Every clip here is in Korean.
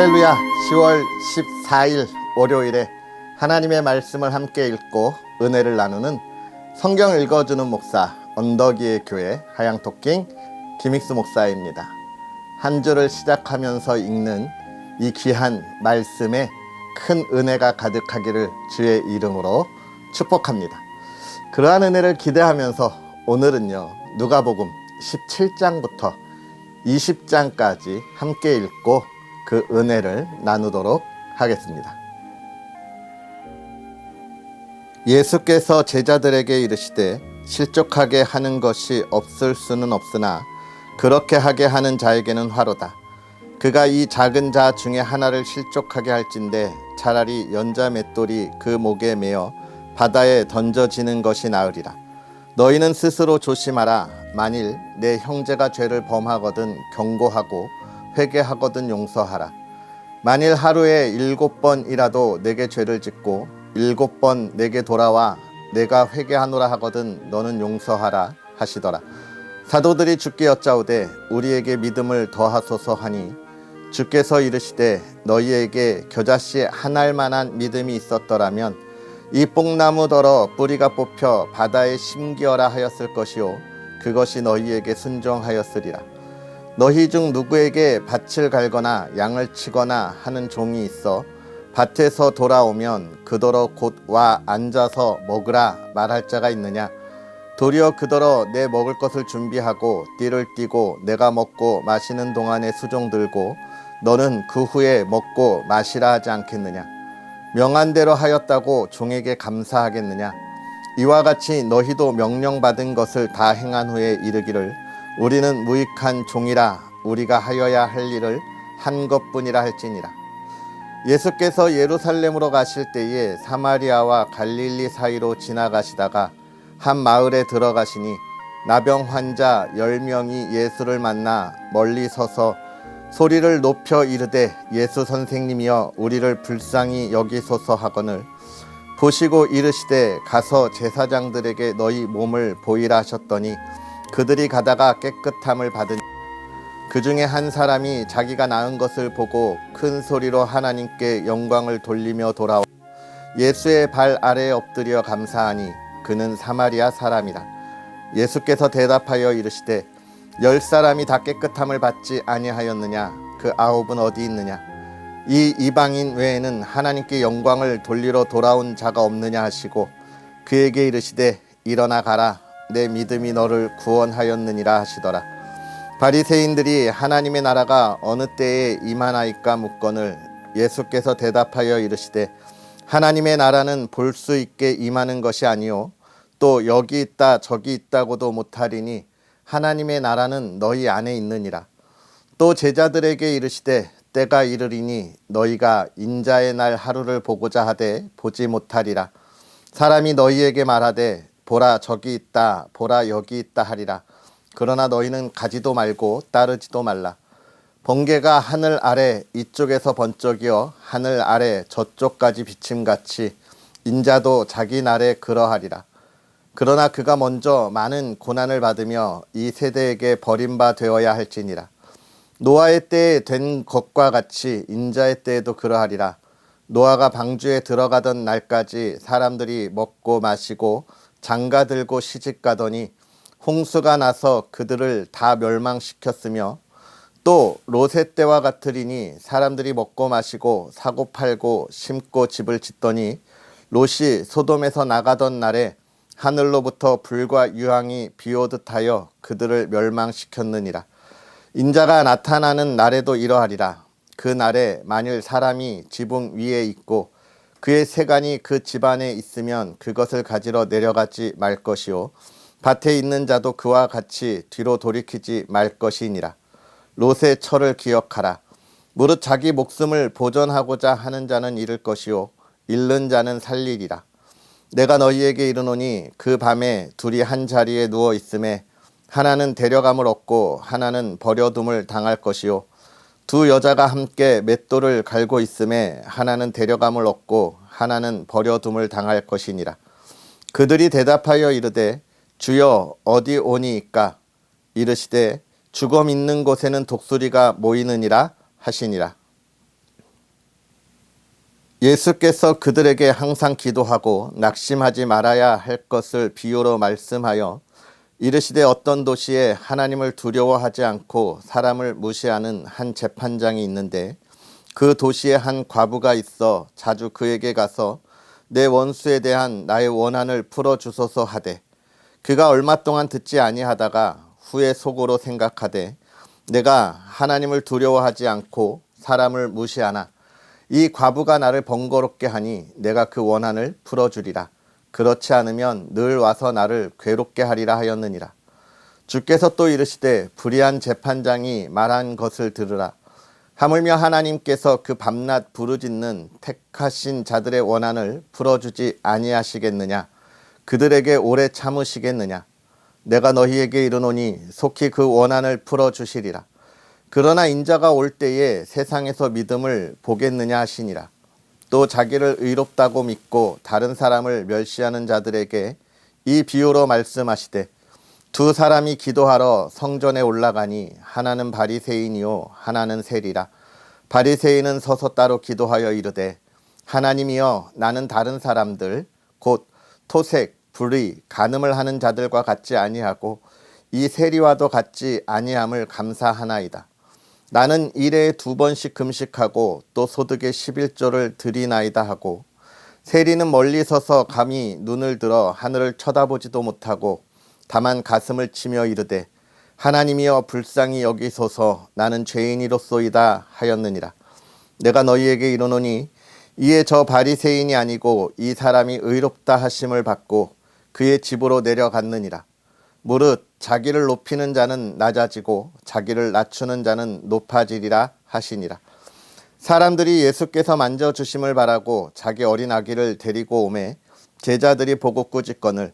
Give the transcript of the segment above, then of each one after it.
할렐루야. 10월 14일 월요일에 하나님의 말씀을 함께 읽고 은혜를 나누는 성경 읽어주는 목사 언덕이의 교회 하양토킹 김익수 목사입니다. 한 주를 시작하면서 읽는 이 귀한 말씀에 큰 은혜가 가득하기를 주의 이름으로 축복합니다. 그러한 은혜를 기대하면서 오늘은요, 누가복음 17장부터 20장까지 함께 읽고 그 은혜를 나누도록 하겠습니다. 예수께서 제자들에게 이르시되 실족하게 하는 것이 없을 수는 없으나 그렇게 하게 하는 자에게는 화로다. 그가 이 작은 자 중에 하나를 실족하게 할진대 차라리 연자 맷돌이 그 목에 매어 바다에 던져지는 것이 나으리라. 너희는 스스로 조심하라. 만일 내 형제가 죄를 범하거든 경고하고 회개하거든 용서하라. 만일 하루에 7번이라도 내게 죄를 짓고 7번 내게 돌아와 내가 회개하노라 하거든 너는 용서하라 하시더라. 사도들이 주께 여짜오되 우리에게 믿음을 더하소서 하니 주께서 이르시되 너희에게 겨자씨 한 알만한 믿음이 있었더라면 이 뽕나무더러 뿌리가 뽑혀 바다에 심기어라 하였을 것이요 그것이 너희에게 순종하였으리라. 너희 중 누구에게 밭을 갈거나 양을 치거나 하는 종이 있어 밭에서 돌아오면 그더러 곧 와 앉아서 먹으라 말할 자가 있느냐? 도리어 그더러 내 먹을 것을 준비하고 띠를 띠고 내가 먹고 마시는 동안에 수종 들고 너는 그 후에 먹고 마시라 하지 않겠느냐? 명한 대로 하였다고 종에게 감사하겠느냐? 이와 같이 너희도 명령받은 것을 다 행한 후에 이르기를 우리는 무익한 종이라 우리가 하여야 할 일을 한 것뿐이라 할지니라. 예수께서 예루살렘으로 가실 때에 사마리아와 갈릴리 사이로 지나가시다가 한 마을에 들어가시니 나병 환자 10명이 예수를 만나 멀리 서서 소리를 높여 이르되 예수 선생님이여 우리를 불쌍히 여기소서 하거늘 보시고 이르시되 가서 제사장들에게 너희 몸을 보이라 하셨더니 그들이 가다가 깨끗함을 받으니 그 중에 한 사람이 자기가 나은 것을 보고 큰 소리로 하나님께 영광을 돌리며 돌아와 예수의 발 아래에 엎드려 감사하니 그는 사마리아 사람이라. 예수께서 대답하여 이르시되 10사람이 다 깨끗함을 받지 아니하였느냐? 그 9은 어디 있느냐? 이 이방인 외에는 하나님께 영광을 돌리러 돌아온 자가 없느냐 하시고 그에게 이르시되 일어나 가라. 내 믿음이 너를 구원하였느니라 하시더라. 바리새인들이 하나님의 나라가 어느 때에 임하나이까 묻거늘 예수께서 대답하여 이르시되 하나님의 나라는 볼 수 있게 임하는 것이 아니요 또 여기 있다 저기 있다고도 못하리니 하나님의 나라는 너희 안에 있느니라. 또 제자들에게 이르시되 때가 이르리니 너희가 인자의 날 하루를 보고자 하되 보지 못하리라. 사람이 너희에게 말하되 보라 저기 있다 보라 여기 있다 하리라. 그러나 너희는 가지도 말고 따르지도 말라. 번개가 하늘 아래 이쪽에서 번쩍이어 하늘 아래 저쪽까지 비침같이 인자도 자기 날에 그러하리라. 그러나 그가 먼저 많은 고난을 받으며 이 세대에게 버림바 되어야 할지니라. 노아의 때에 된 것과 같이 인자의 때에도 그러하리라. 노아가 방주에 들어가던 날까지 사람들이 먹고 마시고 장가 들고 시집 가더니 홍수가 나서 그들을 다 멸망시켰으며 또 롯의 때와 같으리니 사람들이 먹고 마시고 사고 팔고 심고 집을 짓더니 롯이 소돔에서 나가던 날에 하늘로부터 불과 유황이 비오듯 하여 그들을 멸망시켰느니라. 인자가 나타나는 날에도 이러하리라. 그 날에 만일 사람이 지붕 위에 있고 그의 세간이 그 집안에 있으면 그것을 가지러 내려가지 말 것이요 밭에 있는 자도 그와 같이 뒤로 돌이키지 말 것이니라. 롯의 철을 기억하라. 무릇 자기 목숨을 보존하고자 하는 자는 잃을 것이요 잃는 자는 살리리라. 내가 너희에게 이르노니 그 밤에 둘이 한 자리에 누워 있음에 하나는 데려감을 얻고 하나는 버려둠을 당할 것이요 두 여자가 함께 맷돌을 갈고 있음에 하나는 데려감을 얻고 하나는 버려둠을 당할 것이니라. 그들이 대답하여 이르되 주여 어디 오니이까? 이르시되 죽음 있는 곳에는 독수리가 모이느니라 하시니라. 예수께서 그들에게 항상 기도하고 낙심하지 말아야 할 것을 비유로 말씀하여 이르시되 어떤 도시에 하나님을 두려워하지 않고 사람을 무시하는 한 재판장이 있는데 그 도시에 한 과부가 있어 자주 그에게 가서 내 원수에 대한 나의 원한을 풀어주소서 하되 그가 얼마 동안 듣지 아니하다가 후에 속으로 생각하되 내가 하나님을 두려워하지 않고 사람을 무시하나 이 과부가 나를 번거롭게 하니 내가 그 원한을 풀어주리라. 그렇지 않으면 늘 와서 나를 괴롭게 하리라 하였느니라. 주께서 또 이르시되 불의한 재판장이 말한 것을 들으라. 하물며 하나님께서 그 밤낮 부르짖는 택하신 자들의 원한을 풀어주지 아니하시겠느냐. 그들에게 오래 참으시겠느냐. 내가 너희에게 이르노니 속히 그 원한을 풀어주시리라. 그러나 인자가 올 때에 세상에서 믿음을 보겠느냐 하시니라. 또 자기를 의롭다고 믿고 다른 사람을 멸시하는 자들에게 이 비유로 말씀하시되 두 사람이 기도하러 성전에 올라가니 하나는 바리새인이요 하나는 세리라. 바리새인은 서서 따로 기도하여 이르되 하나님이여 나는 다른 사람들 곧 토색, 불의, 간음을 하는 자들과 같지 아니하고 이 세리와도 같지 아니함을 감사하나이다. 나는 일에 2번씩 금식하고 또 소득의 11조를 드리나이다 하고 세리는 멀리 서서 감히 눈을 들어 하늘을 쳐다보지도 못하고 다만 가슴을 치며 이르되 하나님이여 불쌍히 여기소서 나는 죄인이로소이다 하였느니라. 내가 너희에게 이르노니 이에 저 바리새인이 아니고 이 사람이 의롭다 하심을 받고 그의 집으로 내려갔느니라. 무릇 자기를 높이는 자는 낮아지고 자기를 낮추는 자는 높아지리라 하시니라. 사람들이 예수께서 만져주심을 바라고 자기 어린 아기를 데리고 오매 제자들이 보고 꾸짖거늘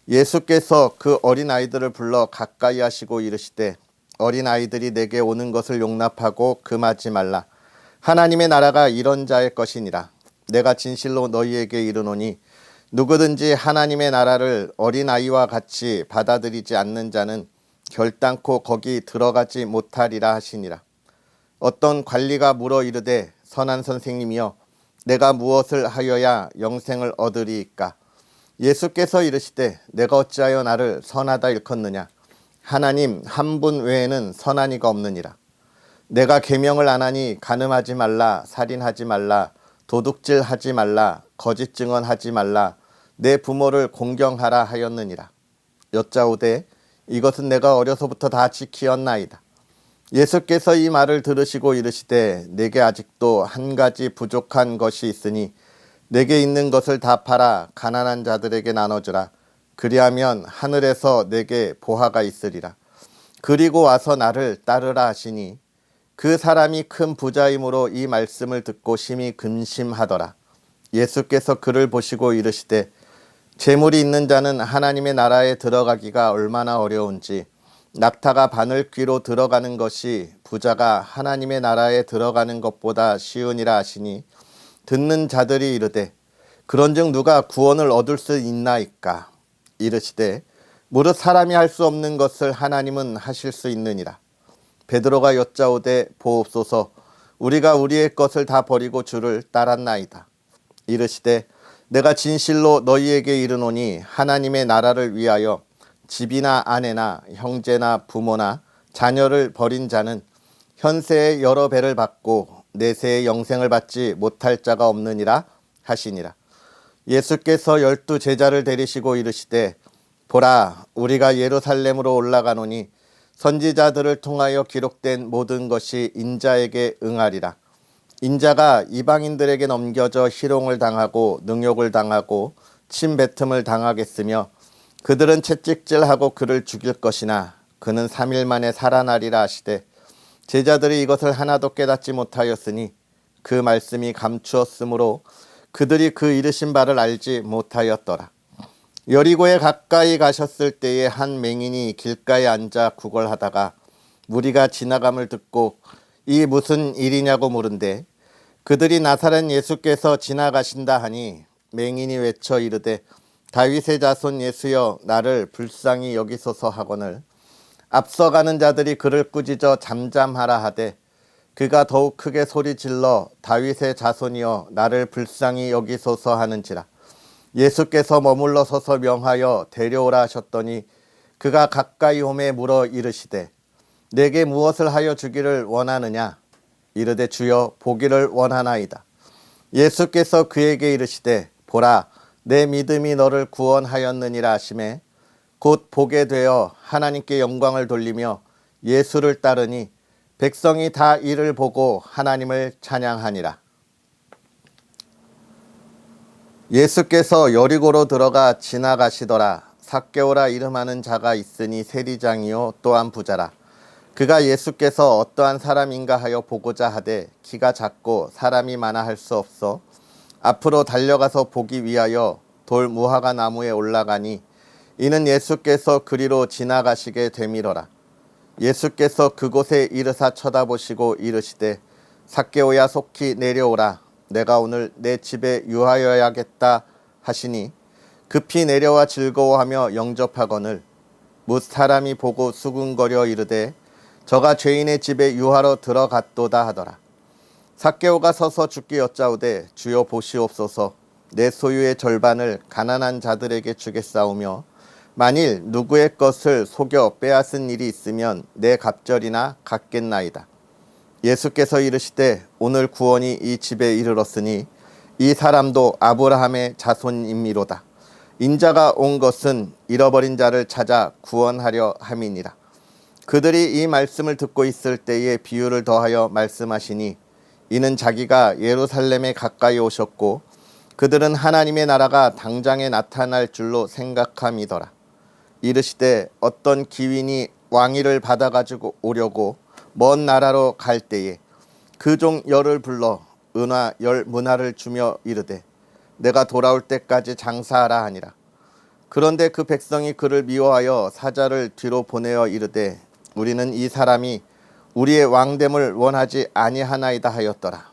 예수께서 그 어린 아이들을 불러 가까이 하시고 이르시되 어린 아이들이 내게 오는 것을 용납하고 금하지 말라. 하나님의 나라가 이런 자의 것이니라. 내가 진실로 너희에게 이르노니 누구든지 하나님의 나라를 어린아이와 같이 받아들이지 않는 자는 결단코 거기 들어가지 못하리라 하시니라. 어떤 관리가 물어 이르되 선한 선생님이여 내가 무엇을 하여야 영생을 얻으리이까. 예수께서 이르시되 내가 어찌하여 나를 선하다 일컫느냐. 하나님 한 분 외에는 선한 이가 없느니라. 내가 계명을 안 하니 간음하지 말라, 살인하지 말라, 도둑질하지 말라, 거짓 증언하지 말라, 내 부모를 공경하라 하였느니라. 여짜오되 이것은 내가 어려서부터 다 지키었나이다. 예수께서 이 말을 들으시고 이르시되 내게 아직도 한 가지 부족한 것이 있으니 내게 있는 것을 다 팔아 가난한 자들에게 나눠주라. 그리하면 하늘에서 내게 보화가 있으리라. 그리고 와서 나를 따르라 하시니 그 사람이 큰 부자이므로 이 말씀을 듣고 심히 근심하더라. 예수께서 그를 보시고 이르시되 재물이 있는 자는 하나님의 나라에 들어가기가 얼마나 어려운지 낙타가 바늘귀로 들어가는 것이 부자가 하나님의 나라에 들어가는 것보다 쉬우니라 하시니 듣는 자들이 이르되 그런즉 누가 구원을 얻을 수 있나이까. 이르시되 무릇 사람이 할 수 없는 것을 하나님은 하실 수 있느니라. 베드로가 여짜오되 보옵소서 우리가 우리의 것을 다 버리고 주를 따랐나이다. 이르시되 내가 진실로 너희에게 이르노니 하나님의 나라를 위하여 집이나 아내나 형제나 부모나 자녀를 버린 자는 현세의 여러 배를 받고 내세의 영생을 받지 못할 자가 없느니라 하시니라. 예수께서 12 제자를 데리시고 이르시되 보라 우리가 예루살렘으로 올라가노니 선지자들을 통하여 기록된 모든 것이 인자에게 응하리라. 인자가 이방인들에게 넘겨져 희롱을 당하고 능욕을 당하고 침뱉음을 당하겠으며 그들은 채찍질하고 그를 죽일 것이나 그는 3일 만에 살아나리라 하시되 제자들이 이것을 하나도 깨닫지 못하였으니 그 말씀이 감추었으므로 그들이 그 이르신 바를 알지 못하였더라. 여리고에 가까이 가셨을 때에 한 맹인이 길가에 앉아 구걸하다가 무리가 지나감을 듣고 이 무슨 일이냐고 물은데 그들이 나사렛 예수께서 지나가신다 하니 맹인이 외쳐 이르되 다윗의 자손 예수여 나를 불쌍히 여기소서 하거늘 앞서가는 자들이 그를 꾸짖어 잠잠하라 하되 그가 더욱 크게 소리질러 다윗의 자손이여 나를 불쌍히 여기소서 하는지라. 예수께서 머물러 서서 명하여 데려오라 하셨더니 그가 가까이 오매 물어 이르시되 내게 무엇을 하여 주기를 원하느냐. 이르되 주여 보기를 원하나이다. 예수께서 그에게 이르시되 보라 내 믿음이 너를 구원하였느니라 하시매 곧 보게 되어 하나님께 영광을 돌리며 예수를 따르니 백성이 다 이를 보고 하나님을 찬양하니라. 예수께서 여리고로 들어가 지나가시더라. 삭개오라 이름하는 자가 있으니 세리장이요 또한 부자라. 그가 예수께서 어떠한 사람인가 하여 보고자 하되 키가 작고 사람이 많아 할 수 없어 앞으로 달려가서 보기 위하여 돌 무화과 나무에 올라가니 이는 예수께서 그리로 지나가시게 되밀어라. 예수께서 그곳에 이르사 쳐다보시고 이르시되 삭개오야 속히 내려오라. 내가 오늘 내 집에 유하여야겠다 하시니 급히 내려와 즐거워하며 영접하거늘 뭇 사람이 보고 수군거려 이르되 저가 죄인의 집에 유하러 들어갔도다 하더라. 삭개오가 서서 주께 여짜오되 주여 보시옵소서 내 소유의 절반을 가난한 자들에게 주겠사오며 만일 누구의 것을 속여 빼앗은 일이 있으면 내 갑절이나 갚겠나이다. 예수께서 이르시되 오늘 구원이 이 집에 이르렀으니 이 사람도 아브라함의 자손임이로다. 인자가 온 것은 잃어버린 자를 찾아 구원하려 함이니라. 그들이 이 말씀을 듣고 있을 때에 비유를 더하여 말씀하시니 이는 자기가 예루살렘에 가까이 오셨고 그들은 하나님의 나라가 당장에 나타날 줄로 생각함이더라. 이르시되 어떤 기윈이 왕위를 받아가지고 오려고 먼 나라로 갈 때에 그 종 열을 불러 은화 열 문화를 주며 이르되 내가 돌아올 때까지 장사하라 하니라. 그런데 그 백성이 그를 미워하여 사자를 뒤로 보내어 이르되 우리는 이 사람이 우리의 왕됨을 원하지 아니하나이다 하였더라.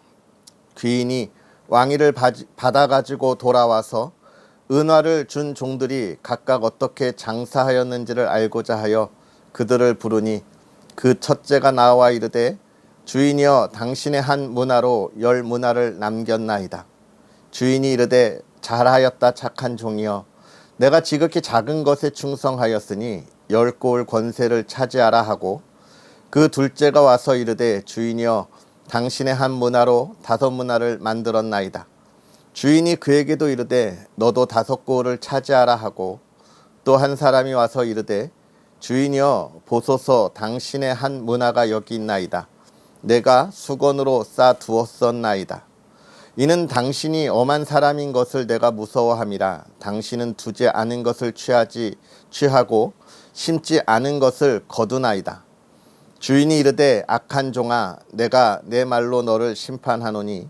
귀인이 왕위를 받아가지고 돌아와서 은화를 준 종들이 각각 어떻게 장사하였는지를 알고자 하여 그들을 부르니 그 첫째가 나와 이르되 주인이여 당신의 한 문화로 열 문화를 남겼나이다. 주인이 이르되 잘하였다 착한 종이여 내가 지극히 작은 것에 충성하였으니 10고을 권세를 차지하라 하고 그 둘째가 와서 이르되 주인이여 당신의 한 문화로 5문화를 만들었나이다. 주인이 그에게도 이르되 너도 5고을을 차지하라 하고 또 한 사람이 와서 이르되 주인이여 보소서 당신의 한 문화가 여기 있나이다. 내가 수건으로 싸 두었었나이다. 이는 당신이 엄한 사람인 것을 내가 무서워함이라. 당신은 두지 않은 것을 취하고 심지 않은 것을 거두나이다. 주인이 이르되 악한 종아 내가 내 말로 너를 심판하노니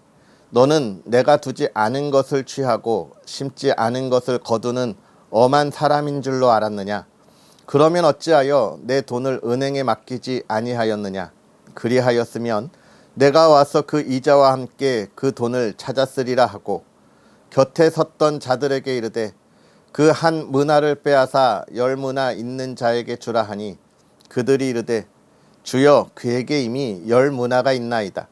너는 내가 두지 않은 것을 취하고 심지 않은 것을 거두는 엄한 사람인 줄로 알았느냐. 그러면 어찌하여 내 돈을 은행에 맡기지 아니하였느냐. 그리하였으면 내가 와서 그 이자와 함께 그 돈을 찾았으리라 하고 곁에 섰던 자들에게 이르되 그 한 문화를 빼앗아 10문화 있는 자에게 주라 하니 그들이 이르되 주여 그에게 이미 10문화가 있나이다.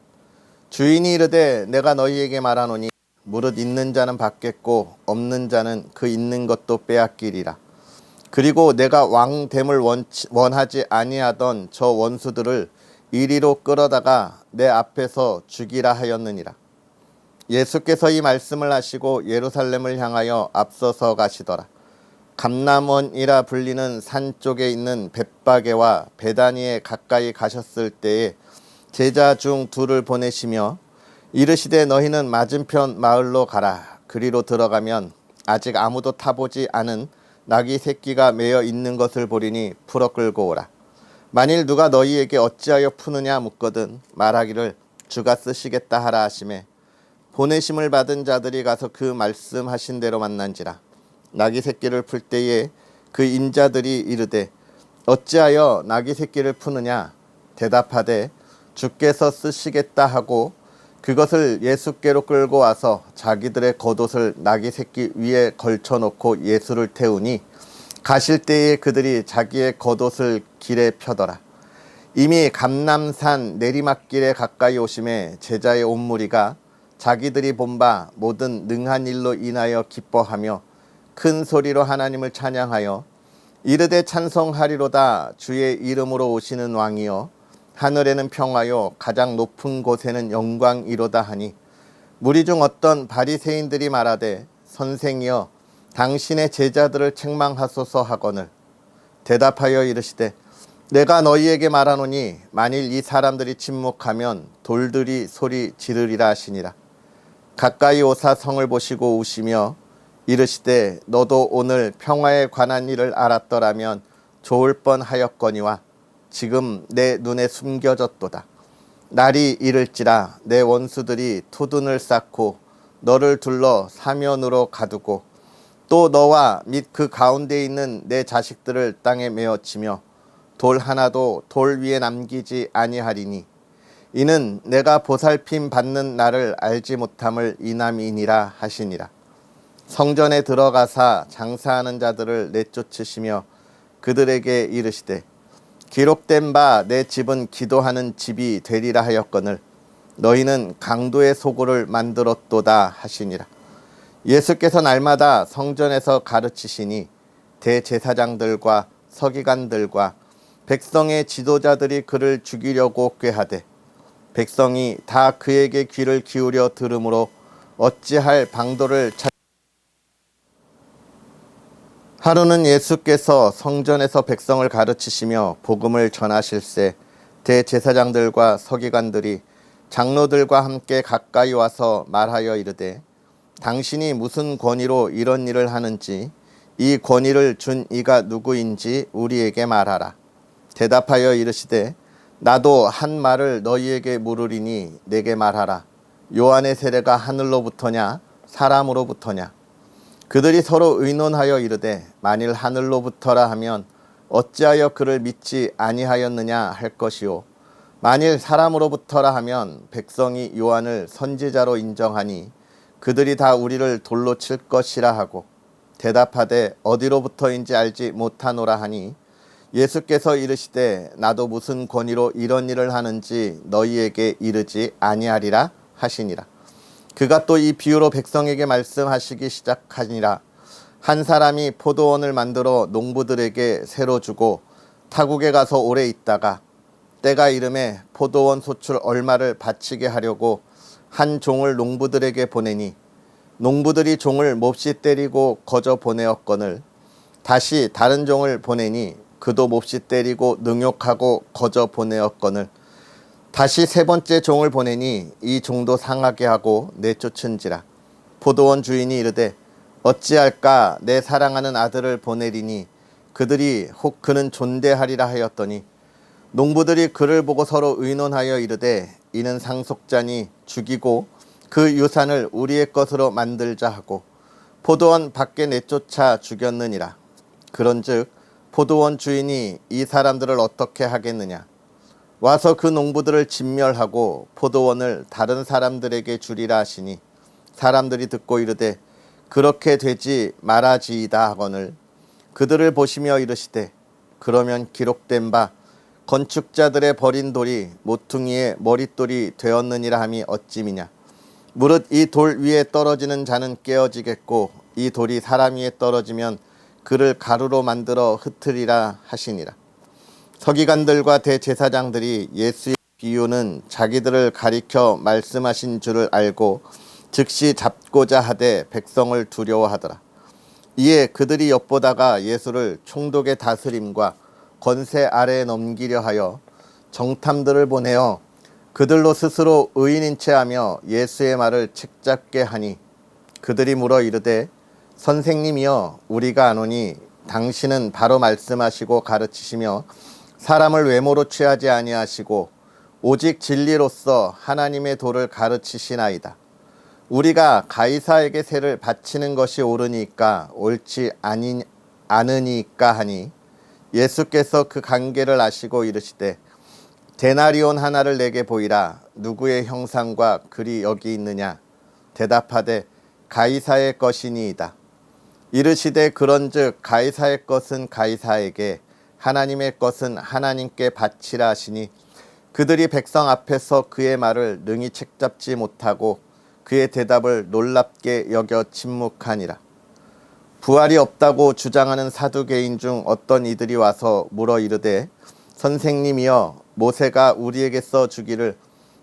주인이 이르되 내가 너희에게 말하노니 무릇 있는 자는 받겠고 없는 자는 그 있는 것도 빼앗기리라. 그리고 내가 왕됨을 원하지 아니하던 저 원수들을 이리로 끌어다가 내 앞에서 죽이라 하였느니라. 예수께서 이 말씀을 하시고 예루살렘을 향하여 앞서서 가시더라. 감람원이라 불리는 산 쪽에 있는 벳바게와 베다니에 가까이 가셨을 때에 제자 중 2를 보내시며 이르시되 너희는 맞은편 마을로 가라. 그리로 들어가면 아직 아무도 타보지 않은 나귀 새끼가 매여 있는 것을 보리니 풀어 끌고 오라. 만일 누가 너희에게 어찌하여 푸느냐 묻거든 말하기를 주가 쓰시겠다 하라 하시매 보내심을 받은 자들이 가서 그 말씀하신 대로 만난지라. 나귀 새끼를 풀 때에 그 인자들이 이르되 어찌하여 나귀 새끼를 푸느냐 대답하되 주께서 쓰시겠다 하고 그것을 예수께로 끌고 와서 자기들의 겉옷을 나귀 새끼 위에 걸쳐놓고 예수를 태우니 가실 때에 그들이 자기의 겉옷을 길에 펴더라. 이미 감람산 내리막길에 가까이 오심에 제자의 온 무리가 자기들이 본 바 모든 능한 일로 인하여 기뻐하며 큰 소리로 하나님을 찬양하여 이르되 찬송하리로다. 주의 이름으로 오시는 왕이여 하늘에는 평화요 가장 높은 곳에는 영광이로다 하니, 무리 중 어떤 바리새인들이 말하되 선생이여 당신의 제자들을 책망하소서 하거늘 대답하여 이르시되 내가 너희에게 말하노니 만일 이 사람들이 침묵하면 돌들이 소리 지르리라 하시니라. 가까이 오사 성을 보시고 우시며 이르시되 너도 오늘 평화에 관한 일을 알았더라면 좋을 뻔하였거니와 지금 내 눈에 숨겨졌도다. 날이 이를지라 내 원수들이 토둔을 쌓고 너를 둘러 사면으로 가두고 또 너와 및 그 가운데 있는 내 자식들을 땅에 메어치며 돌 하나도 돌 위에 남기지 아니하리니 이는 내가 보살핌 받는 나를 알지 못함을 인함이니라 하시니라. 성전에 들어가사 장사하는 자들을 내쫓으시며 그들에게 이르시되 기록된 바 내 집은 기도하는 집이 되리라 하였거늘 너희는 강도의 소굴을 만들었도다 하시니라. 예수께서 날마다 성전에서 가르치시니 대제사장들과 서기관들과 백성의 지도자들이 그를 죽이려고 꾀하되 백성이 다 그에게 귀를 기울여 들으므로 어찌할 방도를 찾. 하루는 예수께서 성전에서 백성을 가르치시며 복음을 전하실새 대제사장들과 서기관들이 장로들과 함께 가까이 와서 말하여 이르되 당신이 무슨 권위로 이런 일을 하는지 이 권위를 준 이가 누구인지 우리에게 말하라. 대답하여 이르시되 나도 한 말을 너희에게 물으리니 내게 말하라. 요한의 세례가 하늘로부터냐 사람으로부터냐? 그들이 서로 의논하여 이르되 만일 하늘로부터라 하면 어찌하여 그를 믿지 아니하였느냐 할 것이요 만일 사람으로부터라 하면 백성이 요한을 선지자로 인정하니 그들이 다 우리를 돌로 칠 것이라 하고 대답하되 어디로부터인지 알지 못하노라 하니 예수께서 이르시되 나도 무슨 권위로 이런 일을 하는지 너희에게 이르지 아니하리라 하시니라. 그가 또 이 비유로 백성에게 말씀하시기 시작하니라. 한 사람이 포도원을 만들어 농부들에게 새로 주고 타국에 가서 오래 있다가 때가 이름에 포도원 소출 얼마를 바치게 하려고 한 종을 농부들에게 보내니 농부들이 종을 몹시 때리고 거저 보내었거늘 다시 다른 종을 보내니 그도 몹시 때리고 능욕하고 거저 보내었거늘 다시 세 번째 종을 보내니 이 종도 상하게 하고 내쫓은지라. 포도원 주인이 이르되 어찌할까 내 사랑하는 아들을 보내리니 그들이 혹 그는 존대하리라 하였더니 농부들이 그를 보고 서로 의논하여 이르되 이는 상속자니 죽이고 그 유산을 우리의 것으로 만들자 하고 포도원 밖에 내쫓아 죽였느니라. 그런즉 포도원 주인이 이 사람들을 어떻게 하겠느냐? 와서 그 농부들을 진멸하고 포도원을 다른 사람들에게 주리라 하시니 사람들이 듣고 이르되 그렇게 되지 말아지이다 하거늘 그들을 보시며 이르시되 그러면 기록된 바 건축자들의 버린 돌이 모퉁이의 머릿돌이 되었느니라 함이 어찌미냐. 무릇 이 돌 위에 떨어지는 자는 깨어지겠고 이 돌이 사람 위에 떨어지면 그를 가루로 만들어 흩으리라 하시니라. 서기관들과 대제사장들이 예수의 비유는 자기들을 가리켜 말씀하신 줄을 알고 즉시 잡고자 하되 백성을 두려워하더라. 이에 그들이 엿보다가 예수를 총독의 다스림과 권세 아래에 넘기려 하여 정탐들을 보내어 그들로 스스로 의인인 채 하며 예수의 말을 책잡게 하니 그들이 물어 이르되 선생님이여 우리가 아노니 당신은 바로 말씀하시고 가르치시며 사람을 외모로 취하지 아니하시고 오직 진리로서 하나님의 도를 가르치시나이다. 우리가 가이사에게 세를 바치는 것이 옳으니까 옳지 않으니까 하니 예수께서 그 관계를 아시고 이르시되 데나리온 하나를 내게 보이라. 누구의 형상과 글이 여기 있느냐? 대답하되 가이사의 것이니이다. 이르시되 그런즉 가이사의 것은 가이사에게 하나님의 것은 하나님께 바치라 하시니 그들이 백성 앞에서 그의 말을 능히 책잡지 못하고 그의 대답을 놀랍게 여겨 침묵하니라. 부활이 없다고 주장하는 사두개인 중 어떤 이들이 와서 물어 이르되 선생님이여 모세가 우리에게서 주기를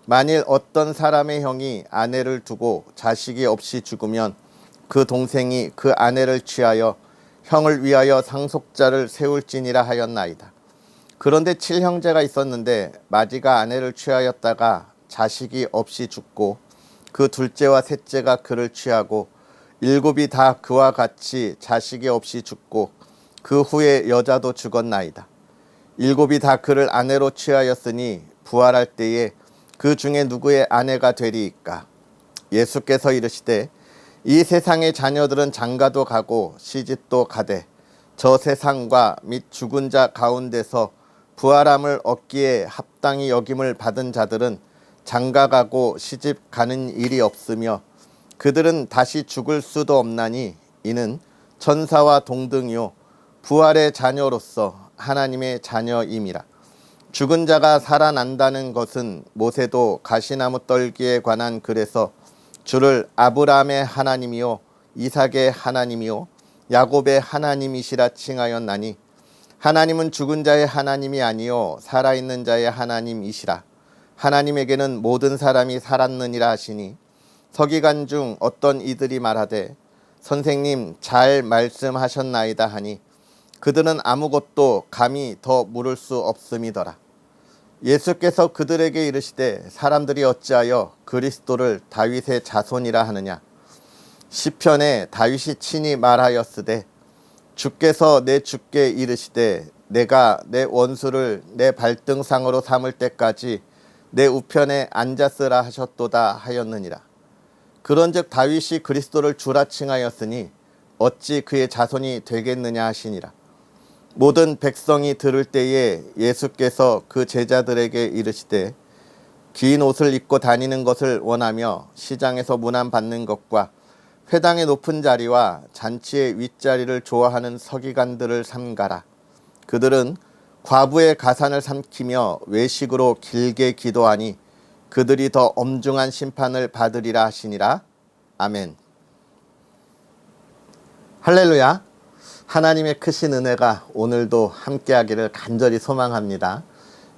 만일 어떤 사람의 형이 아내를 두고 자식이 없이 죽으면 그 동생이 그 아내를 취하여 형을 위하여 상속자를 세울지니라 하였나이다. 그런데 7형제가 있었는데 마디가 아내를 취하였다가 자식이 없이 죽고 그 둘째와 셋째가 그를 취하고 7이 다 그와 같이 자식이 없이 죽고 그 후에 여자도 죽었나이다. 7이 다 그를 아내로 취하였으니 부활할 때에 그 중에 누구의 아내가 되리이까? 예수께서 이르시되 이 세상의 자녀들은 장가도 가고 시집도 가되 저 세상과 및 죽은 자 가운데서 부활함을 얻기에 합당히 여김을 받은 자들은 장가가고 시집 가는 일이 없으며 그들은 다시 죽을 수도 없나니 이는 천사와 동등이요 부활의 자녀로서 하나님의 자녀임이라. 죽은 자가 살아난다는 것은 모세도 가시나무 떨기에 관한 글에서 주를 아브라함의 하나님이요 이삭의 하나님이요 야곱의 하나님이시라 칭하였나니 하나님은 죽은 자의 하나님이 아니요 살아있는 자의 하나님이시라. 하나님에게는 모든 사람이 살았느니라 하시니 서기관 중 어떤 이들이 말하되 선생님 잘 말씀하셨나이다 하니 그들은 아무것도 감히 더 물을 수 없음이더라. 예수께서 그들에게 이르시되 사람들이 어찌하여 그리스도를 다윗의 자손이라 하느냐. 시편에 다윗이 친히 말하였으되 주께서 내 주께 이르시되 내가 내 원수를 내 발등상으로 삼을 때까지 내 우편에 앉았으라 하셨도다 하였느니라. 그런즉 다윗이 그리스도를 주라 칭하였으니 어찌 그의 자손이 되겠느냐 하시니라. 모든 백성이 들을 때에 예수께서 그 제자들에게 이르시되 긴 옷을 입고 다니는 것을 원하며 시장에서 문안 받는 것과 회당의 높은 자리와 잔치의 윗자리를 좋아하는 서기관들을 삼가라. 그들은 과부의 가산을 삼키며 외식으로 길게 기도하니 그들이 더 엄중한 심판을 받으리라 하시니라. 아멘. 할렐루야. 하나님의 크신 은혜가 오늘도 함께하기를 간절히 소망합니다.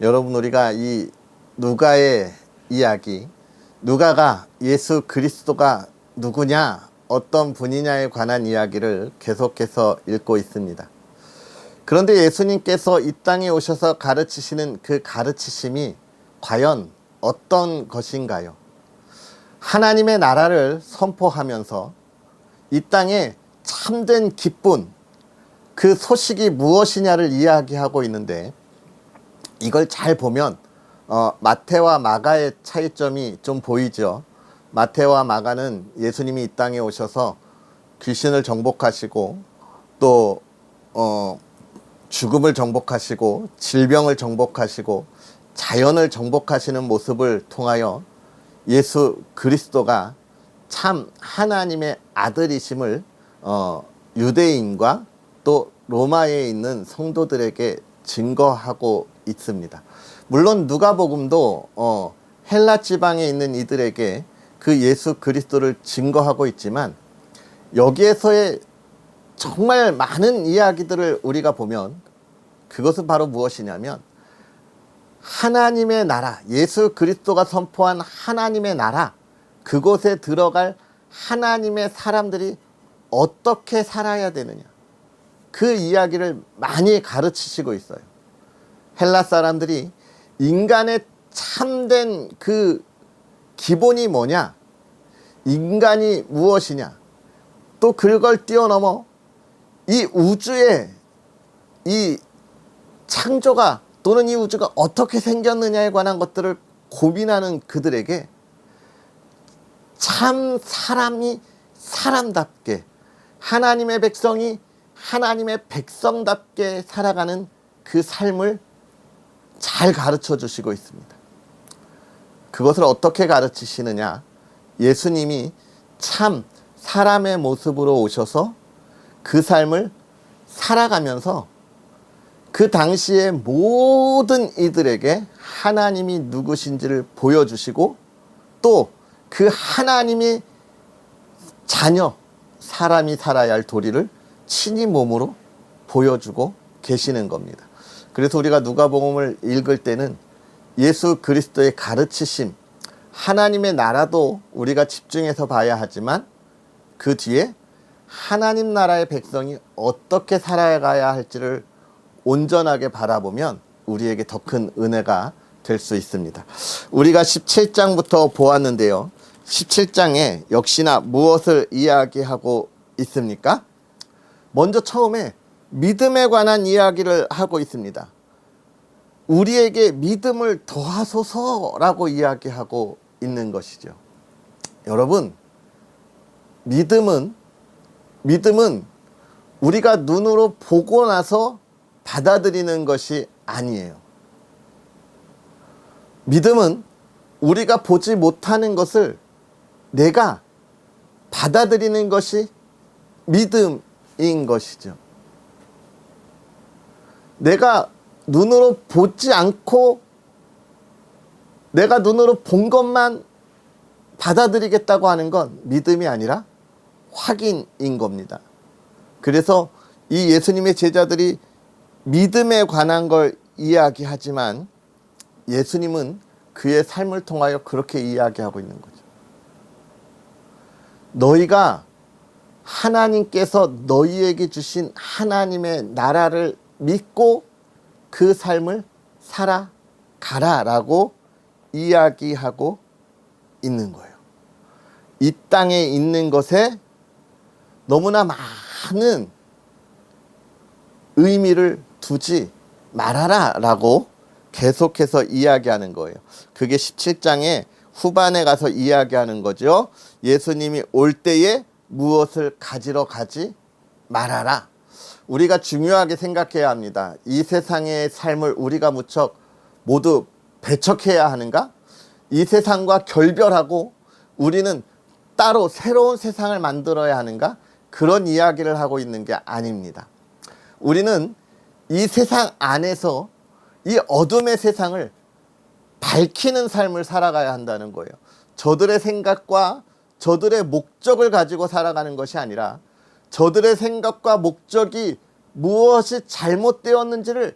여러분, 우리가 이 누가의 이야기, 누가가 예수 그리스도가 누구냐, 어떤 분이냐에 관한 이야기를 계속해서 읽고 있습니다. 그런데 예수님께서 이 땅에 오셔서 가르치시는 그 가르치심이 과연 어떤 것인가요? 하나님의 나라를 선포하면서 이 땅에 참된 기쁨, 그 소식이 무엇이냐를 이야기하고 있는데 이걸 잘 보면 마태와 마가의 차이점이 좀 보이죠. 마태와 마가는 예수님이 이 땅에 오셔서 귀신을 정복하시고 또 죽음을 정복하시고 질병을 정복하시고 자연을 정복하시는 모습을 통하여 예수 그리스도가 참 하나님의 아들이심을 유대인과 또 로마에 있는 성도들에게 증거하고 있습니다. 물론 누가복음도 헬라 지방에 있는 이들에게 그 예수 그리스도를 증거하고 있지만 여기에서의 정말 많은 이야기들을 우리가 보면 그것은 바로 무엇이냐면 하나님의 나라, 예수 그리스도가 선포한 하나님의 나라, 그곳에 들어갈 하나님의 사람들이 어떻게 살아야 되느냐, 그 이야기를 많이 가르치시고 있어요. 헬라 사람들이 인간의 참된 그 기본이 뭐냐, 인간이 무엇이냐, 또 그걸 뛰어넘어 이 우주의 이 창조가 또는 이 우주가 어떻게 생겼느냐에 관한 것들을 고민하는 그들에게 참 사람이 사람답게, 하나님의 백성이 하나님의 백성답게 살아가는 그 삶을 잘 가르쳐 주시고 있습니다. 그것을 어떻게 가르치시느냐? 예수님이 참 사람의 모습으로 오셔서 그 삶을 살아가면서 그 당시에 모든 이들에게 하나님이 누구신지를 보여주시고 또 그 하나님이 자녀, 사람이 살아야 할 도리를 친히 몸으로 보여주고 계시는 겁니다. 그래서 우리가 누가복음을 읽을 때는 예수 그리스도의 가르치심, 하나님의 나라도 우리가 집중해서 봐야 하지만 그 뒤에 하나님 나라의 백성이 어떻게 살아가야 할지를 온전하게 바라보면 우리에게 더 큰 은혜가 될 수 있습니다. 우리가 17장부터 보았는데요. 17장에 역시나 무엇을 이야기하고 있습니까? 먼저 처음에 믿음에 관한 이야기를 하고 있습니다. 우리에게 믿음을 더하소서라고 이야기하고 있는 것이죠. 여러분, 믿음은 우리가 눈으로 보고 나서 받아들이는 것이 아니에요. 믿음은 우리가 보지 못하는 것을 내가 받아들이는 것이 믿음인 것이죠. 내가 눈으로 보지 않고 내가 눈으로 본 것만 받아들이겠다고 하는 건 믿음이 아니라 확인인 겁니다. 그래서 이 예수님의 제자들이 믿음에 관한 걸 이야기하지만 예수님은 그의 삶을 통하여 그렇게 이야기하고 있는 거죠. 너희가 하나님께서 너희에게 주신 하나님의 나라를 믿고 그 삶을 살아가라라고 이야기하고 있는 거예요. 이 땅에 있는 것에 너무나 많은 의미를 두지 말아라라고 계속해서 이야기하는 거예요. 그게 17장의 후반에 가서 이야기하는 거죠. 예수님이 올 때에 무엇을 가지러 가지 말아라. 우리가 중요하게 생각해야 합니다. 이 세상의 삶을 우리가 무척 모두 배척해야 하는가? 이 세상과 결별하고 우리는 따로 새로운 세상을 만들어야 하는가? 그런 이야기를 하고 있는 게 아닙니다. 우리는 이 세상 안에서 이 어둠의 세상을 밝히는 삶을 살아가야 한다는 거예요. 저들의 생각과 저들의 목적을 가지고 살아가는 것이 아니라 저들의 생각과 목적이 무엇이 잘못되었는지를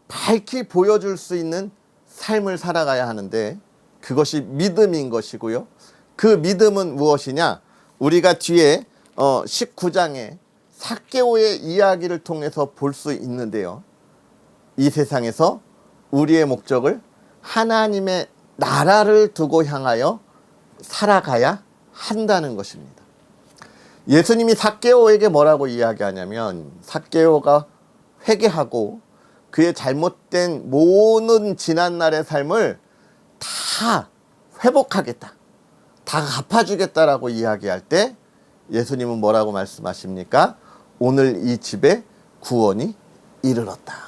밝히 보여줄 수 있는 삶을 살아가야 하는데 그것이 믿음인 것이고요. 그 믿음은 무엇이냐? 우리가 뒤에 19장에 삭개오의 이야기를 통해서 볼 수 있는데요. 이 세상에서 우리의 목적을 하나님의 나라를 두고 향하여 살아가야 한다는 것입니다. 예수님이 삭개오에게 뭐라고 이야기하냐면 삭개오가 회개하고 그의 잘못된 모든 지난날의 삶을 다 회복하겠다, 다 갚아주겠다라고 이야기할 때 예수님은 뭐라고 말씀하십니까? 오늘 이 집에 구원이 이르렀다.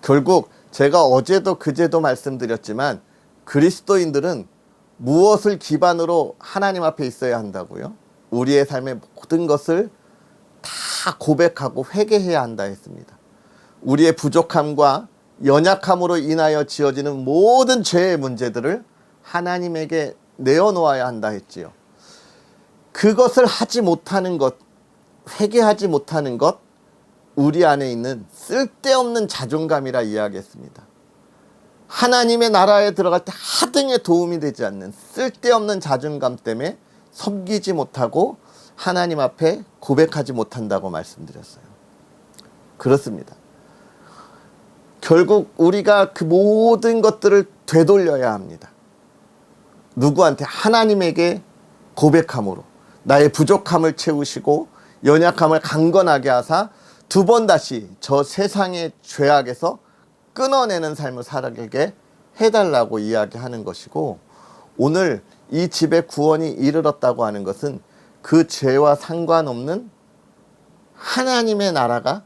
결국 제가 어제도 그제도 말씀드렸지만 그리스도인들은 무엇을 기반으로 하나님 앞에 있어야 한다고요? 우리의 삶의 모든 것을 다 고백하고 회개해야 한다 했습니다. 우리의 부족함과 연약함으로 인하여 지어지는 모든 죄의 문제들을 하나님에게 내어놓아야 한다 했지요. 그것을 하지 못하는 것, 회개하지 못하는 것, 우리 안에 있는 쓸데없는 자존감이라 이야기했습니다. 하나님의 나라에 들어갈 때 하등에 도움이 되지 않는 쓸데없는 자존감 때문에 섬기지 못하고 하나님 앞에 고백하지 못한다고 말씀드렸어요. 그렇습니다. 결국 우리가 그 모든 것들을 되돌려야 합니다. 누구한테? 하나님에게 고백함으로 나의 부족함을 채우시고 연약함을 강건하게 하사 두 번 다시 저 세상의 죄악에서 끊어내는 삶을 살아가게 해달라고 이야기하는 것이고, 오늘 이 집에 구원이 이르렀다고 하는 것은 그 죄와 상관없는 하나님의 나라가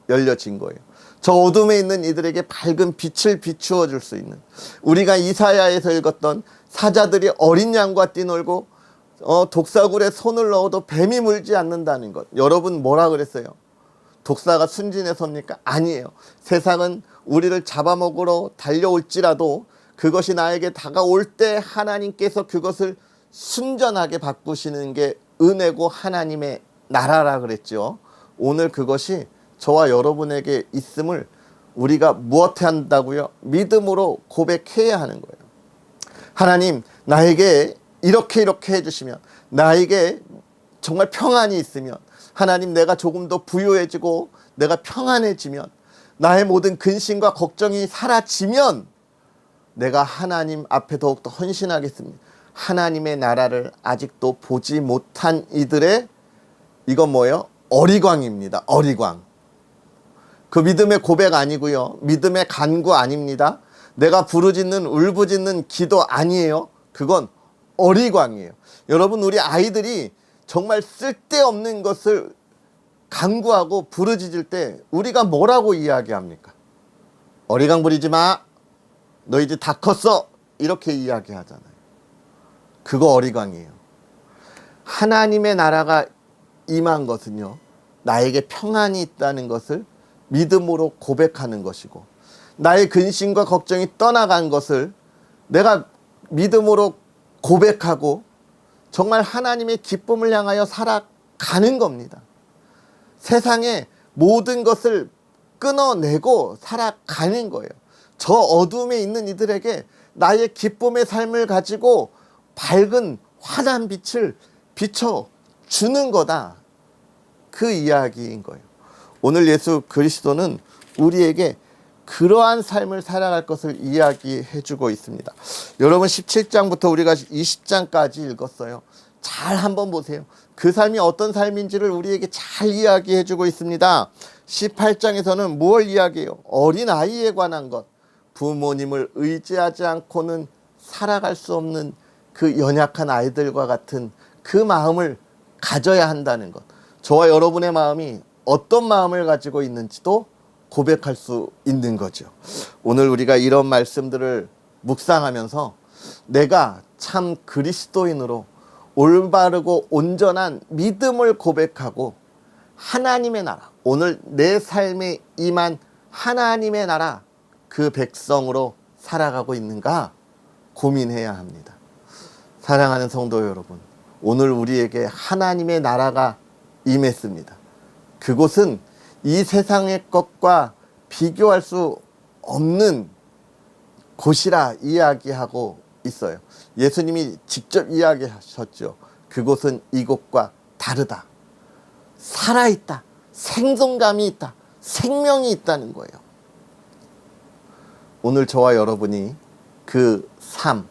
열려진 거예요. 저 어둠에 있는 이들에게 밝은 빛을 비추어 줄 수 있는, 우리가 이사야에서 읽었던 사자들이 어린 양과 뛰놀고 독사굴에 손을 넣어도 뱀이 물지 않는다는 것. 여러분 뭐라 그랬어요? 독사가 순진해서입니까? 아니에요. 세상은 우리를 잡아먹으러 달려올지라도 그것이 나에게 다가올 때 하나님께서 그것을 순전하게 바꾸시는 게 은혜고 하나님의 나라라 그랬죠. 오늘 그것이 저와 여러분에게 있음을 우리가 무엇 한다고요? 믿음으로 고백해야 하는 거예요. 하나님, 나에게 이렇게 해주시면, 나에게 정말 평안이 있으면, 하나님, 내가 조금 더 부유해지고 내가 평안해지면, 나의 모든 근심과 걱정이 사라지면 내가 하나님 앞에 더욱더 헌신하겠습니다. 하나님의 나라를 아직도 보지 못한 이들의, 이건 뭐예요? 어리광입니다. 어리광. 그 믿음의 고백 아니고요. 믿음의 간구 아닙니다. 내가 부르짖는 울부짖는 기도 아니에요. 그건 어리광이에요. 여러분, 우리 아이들이 정말 쓸데없는 것을 간구하고 부르짖을 때 우리가 뭐라고 이야기합니까? 어리광 부리지 마. 너 이제 다 컸어. 이렇게 이야기하잖아요. 그거 어리광이에요. 하나님의 나라가 임한 것은요, 나에게 평안이 있다는 것을 믿음으로 고백하는 것이고, 나의 근심과 걱정이 떠나간 것을 내가 믿음으로 고백하고 정말 하나님의 기쁨을 향하여 살아가는 겁니다. 세상의 모든 것을 끊어내고 살아가는 거예요. 저 어둠에 있는 이들에게 나의 기쁨의 삶을 가지고 밝은 환한 빛을 비춰주는 거다. 그 이야기인 거예요. 오늘 예수 그리스도는 우리에게 그러한 삶을 살아갈 것을 이야기해 주고 있습니다. 여러분, 17장부터 우리가 20장까지 읽었어요. 잘 한번 보세요. 그 삶이 어떤 삶인지를 우리에게 잘 이야기해 주고 있습니다. 18장에서는 무엇을 이야기해요? 어린아이에 관한 것. 부모님을 의지하지 않고는 살아갈 수 없는 그 연약한 아이들과 같은 그 마음을 가져야 한다는 것. 저와 여러분의 마음이 어떤 마음을 가지고 있는지도 고백할 수 있는 거죠. 오늘 우리가 이런 말씀들을 묵상하면서 내가 참 그리스도인으로 올바르고 온전한 믿음을 고백하고 하나님의 나라, 오늘 내 삶에 임한 하나님의 나라, 그 백성으로 살아가고 있는가 고민해야 합니다. 사랑하는 성도 여러분, 오늘 우리에게 하나님의 나라가 임했습니다. 그곳은 이 세상의 것과 비교할 수 없는 곳이라 이야기하고 있어요. 예수님이 직접 이야기하셨죠. 그곳은 이곳과 다르다. 살아있다. 생존감이 있다. 생명이 있다는 거예요. 오늘 저와 여러분이 그 삶,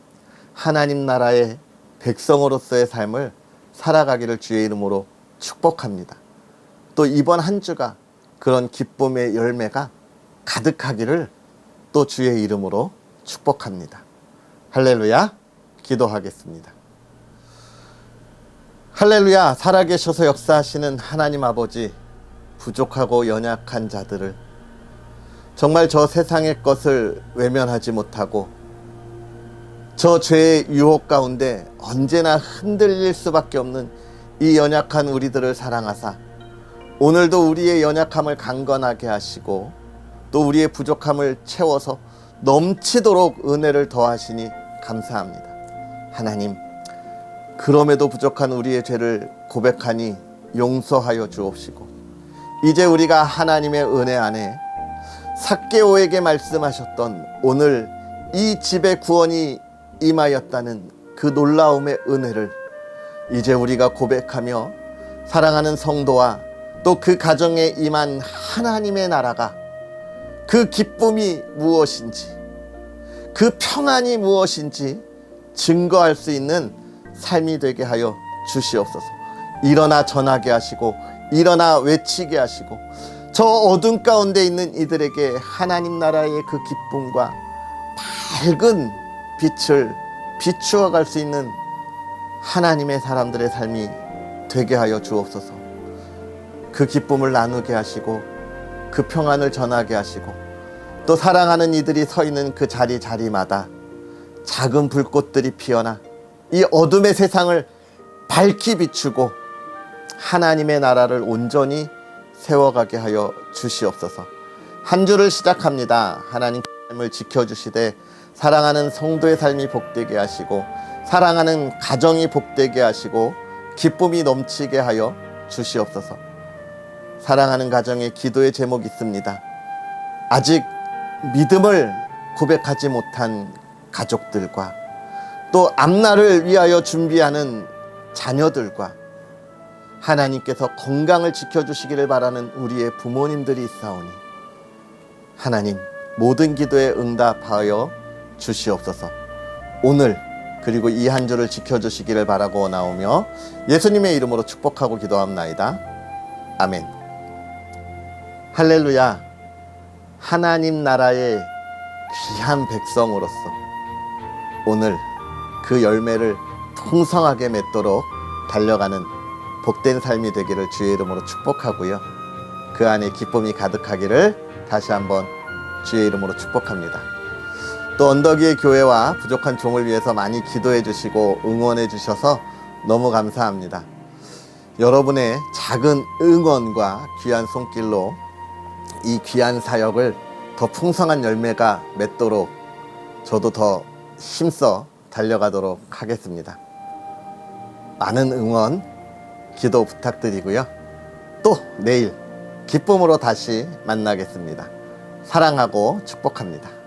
하나님 나라의 백성으로서의 삶을 살아가기를 주의 이름으로 축복합니다. 또 이번 한 주가 그런 기쁨의 열매가 가득하기를 또 주의 이름으로 축복합니다. 할렐루야. 기도하겠습니다. 할렐루야. 살아계셔서 역사하시는 하나님 아버지, 부족하고 연약한 자들을 정말 저 세상의 것을 외면하지 못하고 저 죄의 유혹 가운데 언제나 흔들릴 수밖에 없는 이 연약한 우리들을 사랑하사 오늘도 우리의 연약함을 강건하게 하시고 또 우리의 부족함을 채워서 넘치도록 은혜를 더하시니 감사합니다. 하나님, 그럼에도 부족한 우리의 죄를 고백하니 용서하여 주옵시고, 이제 우리가 하나님의 은혜 안에 삭개오에게 말씀하셨던 오늘 이 집에 구원이 임하였다는 그 놀라움의 은혜를 이제 우리가 고백하며 사랑하는 성도와 또 그 가정에 임한 하나님의 나라가, 그 기쁨이 무엇인지, 그 평안이 무엇인지 증거할 수 있는 삶이 되게 하여 주시옵소서. 일어나 전하게 하시고 일어나 외치게 하시고 저 어둠 가운데 있는 이들에게 하나님 나라의 그 기쁨과 밝은 빛을 비추어 갈 수 있는 하나님의 사람들의 삶이 되게 하여 주옵소서. 그 기쁨을 나누게 하시고 그 평안을 전하게 하시고 또 사랑하는 이들이 서 있는 그 자리마다 작은 불꽃들이 피어나 이 어둠의 세상을 밝히 비추고 하나님의 나라를 온전히 세워가게 하여 주시옵소서. 한 주를 시작합니다. 하나님 삶을 지켜주시되 사랑하는 성도의 삶이 복되게 하시고 사랑하는 가정이 복되게 하시고 기쁨이 넘치게 하여 주시옵소서. 사랑하는 가정에 기도의 제목이 있습니다. 아직 믿음을 고백하지 못한 가족들과 또 앞날을 위하여 준비하는 자녀들과 하나님께서 건강을 지켜주시기를 바라는 우리의 부모님들이 있사오니 하나님 모든 기도에 응답하여 주시옵소서. 오늘 그리고 이 한 주를 지켜주시기를 바라고 나오며 예수님의 이름으로 축복하고 기도합나이다. 아멘. 할렐루야. 하나님 나라의 귀한 백성으로서 오늘 그 열매를 풍성하게 맺도록 달려가는 복된 삶이 되기를 주의 이름으로 축복하고요. 그 안에 기쁨이 가득하기를 다시 한번 주의 이름으로 축복합니다. 또 언덕 위의 교회와 부족한 종을 위해서 많이 기도해 주시고 응원해 주셔서 너무 감사합니다. 여러분의 작은 응원과 귀한 손길로 이 귀한 사역을 더 풍성한 열매가 맺도록 저도 더 힘써 달려가도록 하겠습니다. 많은 응원, 기도 부탁드리고요. 또 내일 기쁨으로 다시 만나겠습니다. 사랑하고 축복합니다.